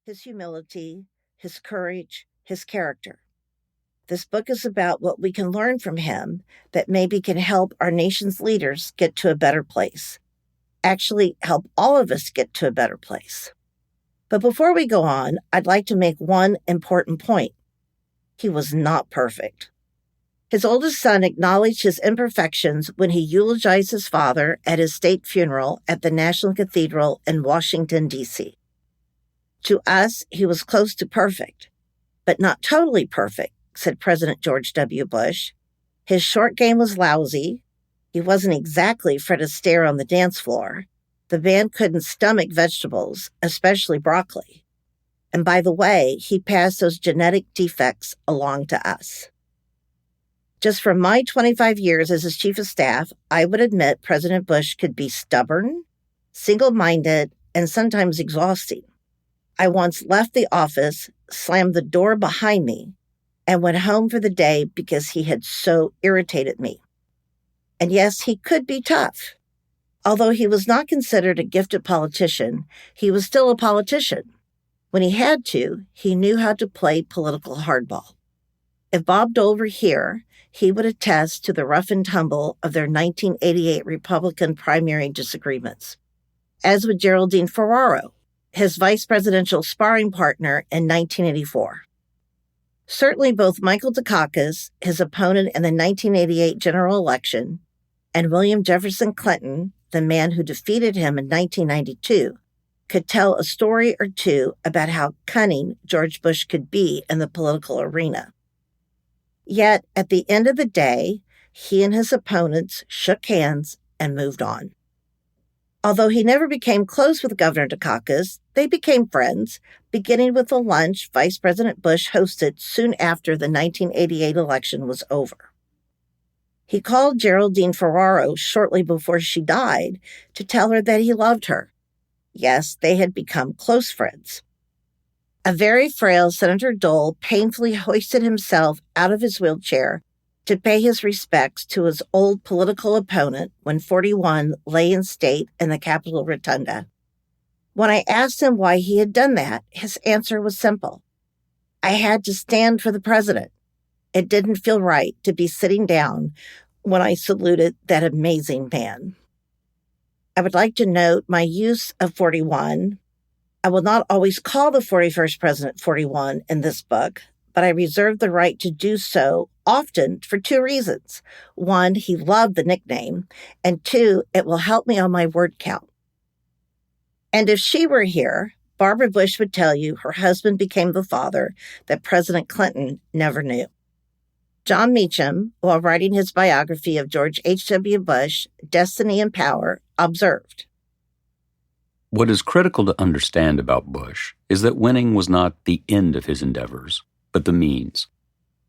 his humility, his courage, his character. This book is about what we can learn from him that maybe can help our nation's leaders get to a better place. Actually, help all of us get to a better place. But before we go on, I'd like to make one important point. He was not perfect. His oldest son acknowledged his imperfections when he eulogized his father at his state funeral at the National Cathedral in Washington, D.C. To us, he was close to perfect, but not totally perfect, said President George W. Bush. His short game was lousy. He wasn't exactly Fred Astaire on the dance floor. The band couldn't stomach vegetables, especially broccoli. And by the way, he passed those genetic defects along to us. Just from my 25 years as his chief of staff, I would admit President Bush could be stubborn, single-minded, and sometimes exhausting. I once left the office, slammed the door behind me, and went home for the day because he had so irritated me. And yes, he could be tough. Although he was not considered a gifted politician, he was still a politician. When he had to, he knew how to play political hardball. If Bob Dole were here, he would attest to the rough and tumble of their 1988 Republican primary disagreements, as would Geraldine Ferraro, his vice presidential sparring partner in 1984. Certainly both Michael Dukakis, his opponent in the 1988 general election, and William Jefferson Clinton, the man who defeated him in 1992, could tell a story or two about how cunning George Bush could be in the political arena. Yet, at the end of the day, he and his opponents shook hands and moved on. Although he never became close with Governor Dukakis, they became friends, beginning with a lunch Vice President Bush hosted soon after the 1988 election was over. He called Geraldine Ferraro shortly before she died to tell her that he loved her. Yes, they had become close friends. A very frail Senator Dole painfully hoisted himself out of his wheelchair to pay his respects to his old political opponent when 41 lay in state in the Capitol Rotunda. When I asked him why he had done that, his answer was simple. I had to stand for the president. It didn't feel right to be sitting down when I saluted that amazing man. I would like to note my use of 41. I will not always call the 41st president 41 in this book, but I reserve the right to do so often for two reasons. One, he loved the nickname, and two, it will help me on my word count. And if she were here, Barbara Bush would tell you her husband became the father that President Clinton never knew. Jon Meacham, while writing his biography of George H.W. Bush, Destiny and Power, observed, "What is critical to understand about Bush is that winning was not the end of his endeavors, but the means,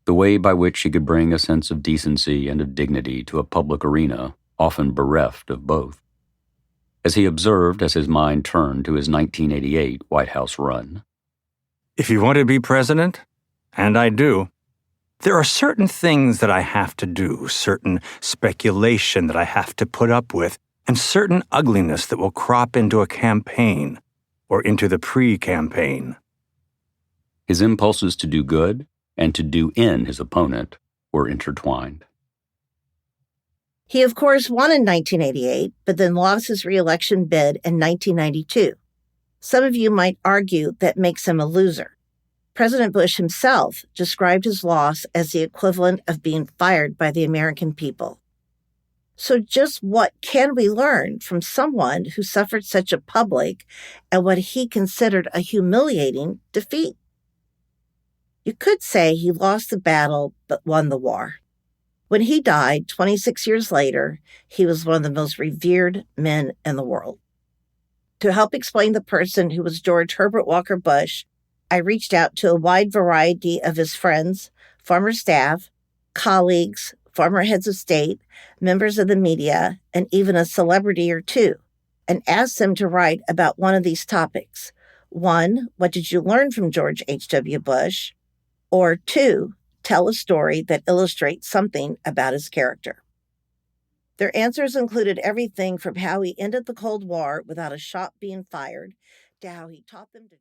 the way by which he could bring a sense of decency and of dignity to a public arena often bereft of both." As he observed as his mind turned to his 1988 White House run, "If you want to be president, and I do, there are certain things that I have to do, certain speculation that I have to put up with, and certain ugliness that will crop into a campaign or into the pre-campaign." his impulses to do good and to do in his opponent were intertwined. He, of course, won in 1988, but then lost his re-election bid in 1992. Some of you might argue that makes him a loser. President Bush himself described his loss as the equivalent of being fired by the American people. So just what can we learn from someone who suffered such a public and what he considered a humiliating defeat? You could say he lost the battle but won the war. When he died 26 years later, he was one of the most revered men in the world. To help explain the person who was George Herbert Walker Bush, I reached out to a wide variety of his friends, former staff, colleagues, former heads of state, members of the media, and even a celebrity or two, and asked them to write about one of these topics. One, what did you learn from George H.W. Bush? Or two, tell a story that illustrates something about his character. Their answers included everything from how he ended the Cold War without a shot being fired to how he taught them to